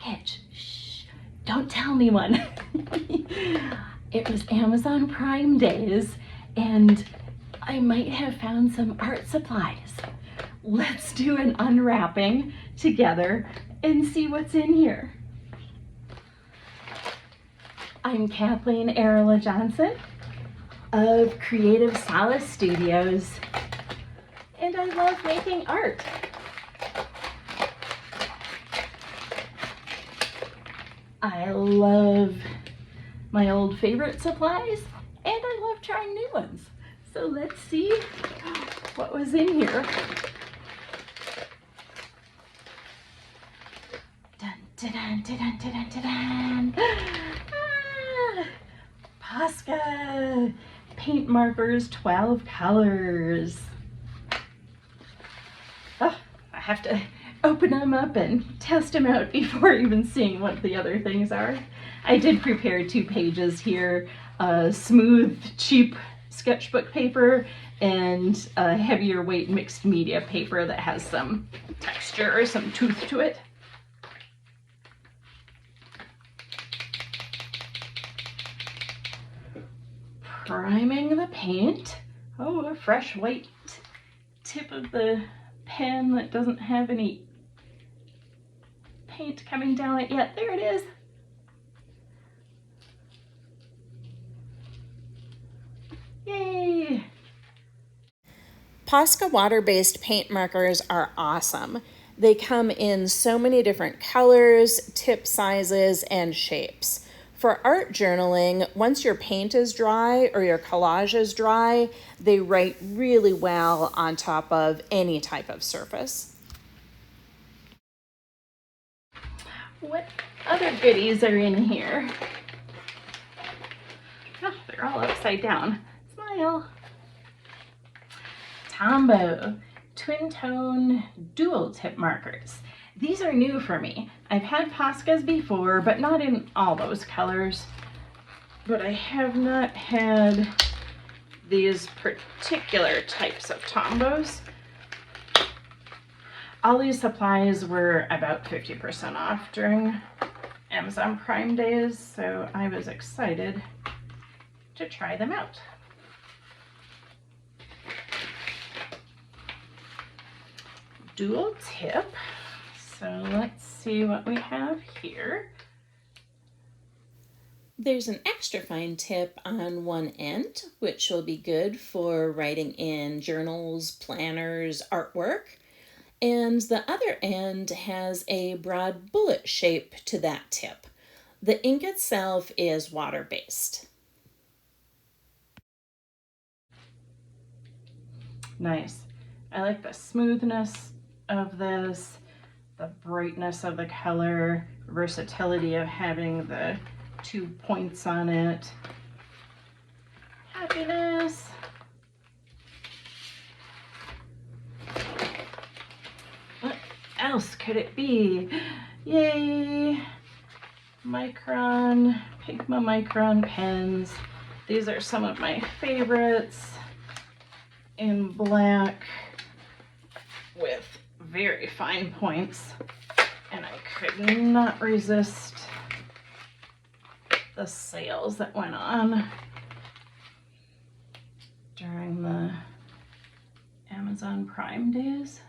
package. Shh, don't tell anyone. It was Amazon Prime days, and I might have found some art supplies. Let's do an unwrapping together and see what's in here. I'm Kathleen Arola-Johnson of Creative Solace Studios, and I love making art. I love my old favorite supplies, and I love trying new ones. So let's see what was in here. Dun, dun, dun, dun, dun, dun, dun. Ah, Posca paint markers, 12 colors. Oh, I have to open them up and test them out before even seeing what the other things are. I did prepare 2 pages here, smooth, cheap sketchbook paper and a heavier weight mixed media paper that has some texture or some tooth to it. Priming the paint. Oh, a fresh white tip of the pen that doesn't have any paint coming down it yet. There it is. Yay! Posca water-based paint markers are awesome. They come in so many different colors, tip sizes, and shapes. For art journaling, once your paint is dry or your collage is dry, they write really well on top of any type of surface. What other goodies are in here? Oh, they're all upside down. Smile. Tombow Twintone dual tip markers. These are new for me. I've had Poscas before, but not in all those colors. But I have not had these particular types of Tombows. All these supplies were about 50% off during Amazon Prime days, so I was excited to try them out. Dual tip. So let's see what we have here. There's an extra fine tip on one end, which will be good for writing in journals, planners, artwork. And the other end has a broad bullet shape to that tip. The ink itself is water-based. Nice. I like the smoothness of this, the brightness of the color, versatility of having the 2 points on it. Happiness. What else could it be? Yay! Micron, Pigma Micron pens. These are some of my favorites. In black with very fine points, and I could not resist the sales that went on during the Amazon Prime days.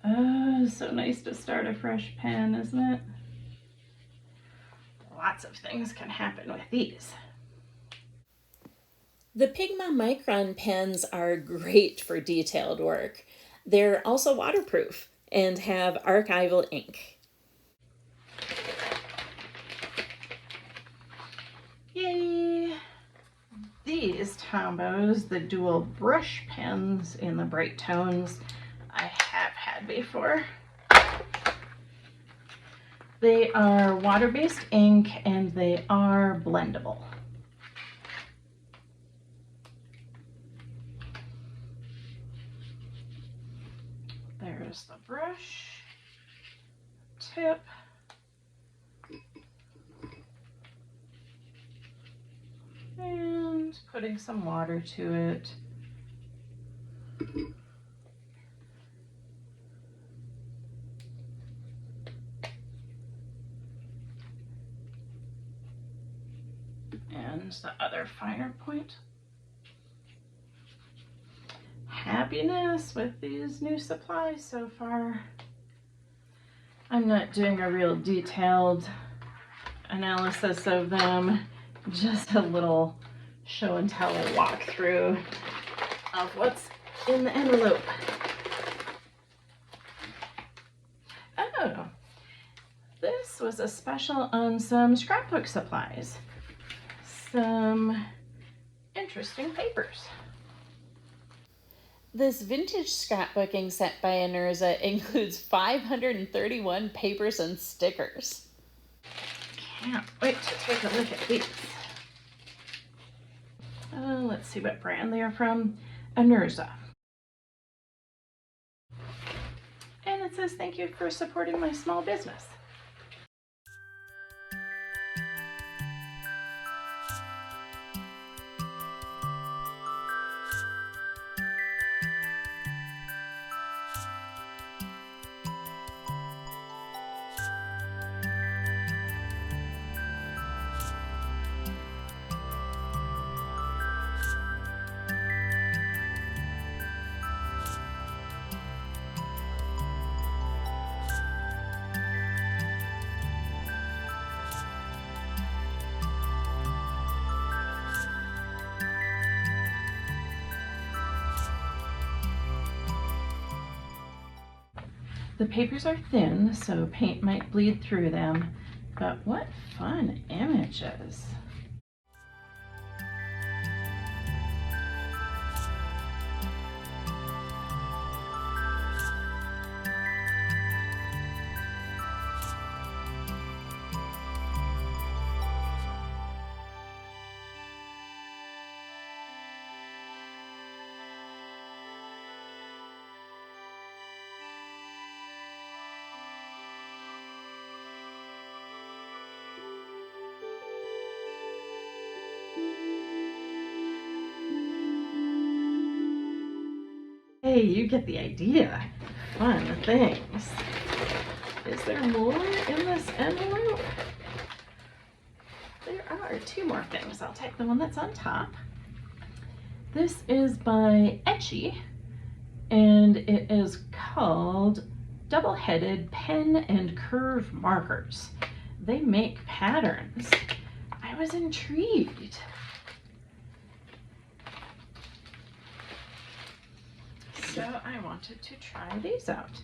Oh, so nice to start a fresh pen, isn't it? Lots of things can happen with these. The Pigma Micron pens are great for detailed work. They're also waterproof and have archival ink. Yay! These Tombows, the dual brush pens in the bright tones, I have had before. They are water-based ink and they are blendable. There's the brush tip. And putting some water to it. and the other finer point. Happiness with these new supplies so far. I'm not doing a real detailed analysis of them, just a little show and tell walkthrough of what's in the envelope. Oh, this was a special on some scrapbook supplies. Some interesting papers. This vintage scrapbooking set by Anerza includes 531 papers and stickers. Can't wait to take a look at these. Let's see what brand they are from. Anerza. And it says, thank you for supporting my small business. The papers are thin, so paint might bleed through them, but what fun images. Hey, you get the idea. Fun things. Is there more in this envelope? There are two more things. I'll take the one that's on top. This is by Aechy, and it is called Double-Headed Pen and Curve Markers. They make patterns. I was intrigued. So I wanted to try these out.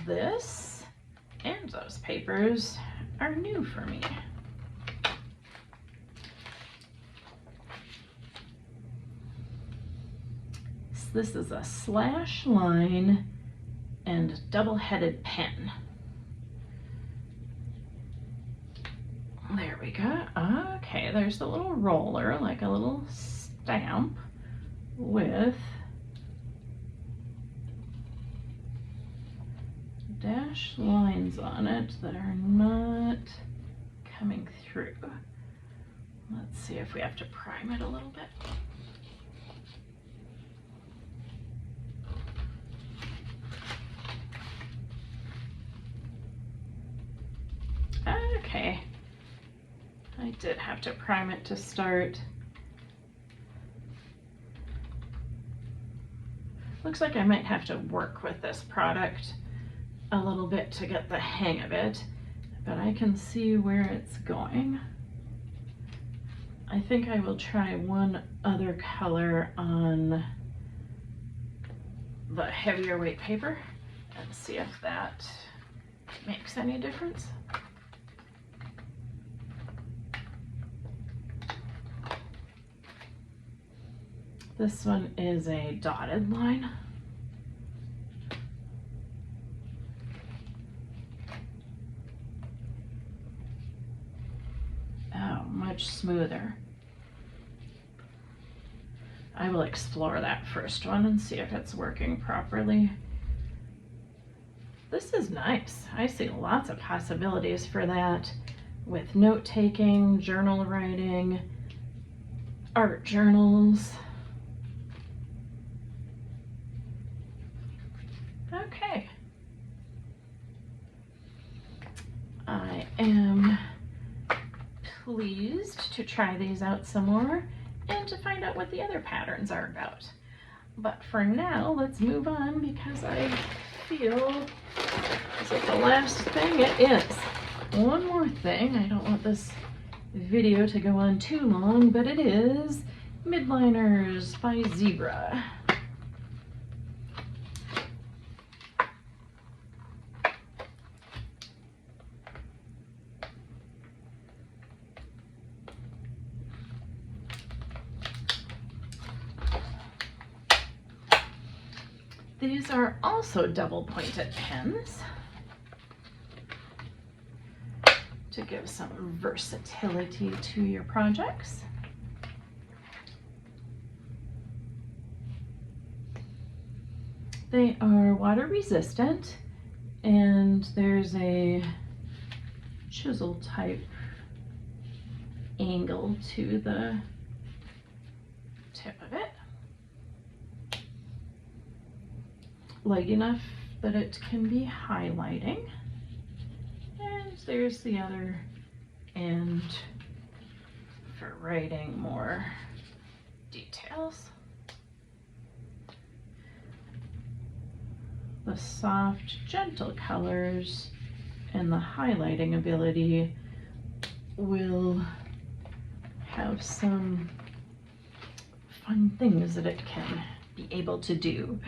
This and those papers are new for me. So this is a slash line and double-headed pen. There we go. Okay, there's the little roller, like a little stamp with dash lines on it that are not coming through. Let's see if we have to prime it a little bit. Okay, I did have to prime it to start. Looks like I might have to work with this product a little bit to get the hang of it, but I can see where it's going. I think I will try one other color on the heavier weight paper and see if that makes any difference. This one is a dotted line. Oh, much smoother. I will explore that first one and see if it's working properly. This is nice. I see lots of possibilities for that with note-taking, journal writing, art journals. Okay. I am pleased to try these out some more and to find out what the other patterns are about. But for now, let's move on because I feel as if the last thing it is. One more thing, I don't want this video to go on too long, but it is Midliners by Zebra. These are also double-pointed pens to give some versatility to your projects. They are water resistant, and there's a chisel type angle to the tip of it. Light enough that it can be highlighting. And there's the other end for writing more details. The soft, gentle colors and the highlighting ability will have some fun things that it can be able to do.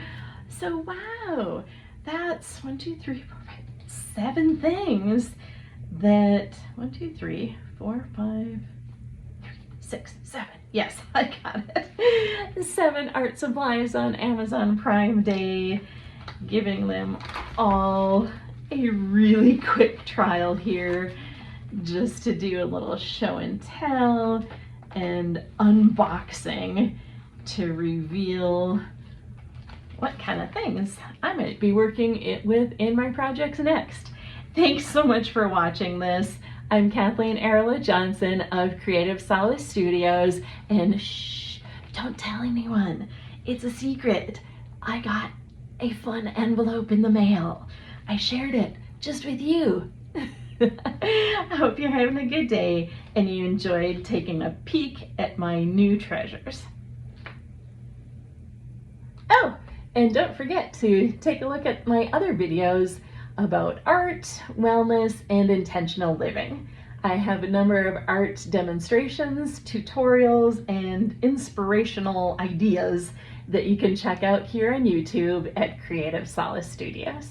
So wow, that's 1, 2, 3, 4, 5, 7 things that 1, 2, 3, 4, 5, 6, 7. Yes, I got it. 7 art supplies on Amazon Prime Day, giving them all a really quick trial here just to do a little show and tell and unboxing to reveal what kind of things I might be working with in my projects next. Thanks so much for watching this. I'm Kathleen Arola-Johnson of Creative Solace Studios, and shh, don't tell anyone. It's a secret. I got a fun envelope in the mail. I shared it just with you. I hope you're having a good day and you enjoyed taking a peek at my new treasures. Oh, and don't forget to take a look at my other videos about art, wellness, and intentional living. I have a number of art demonstrations, tutorials, and inspirational ideas that you can check out here on YouTube at Creative Solace Studios.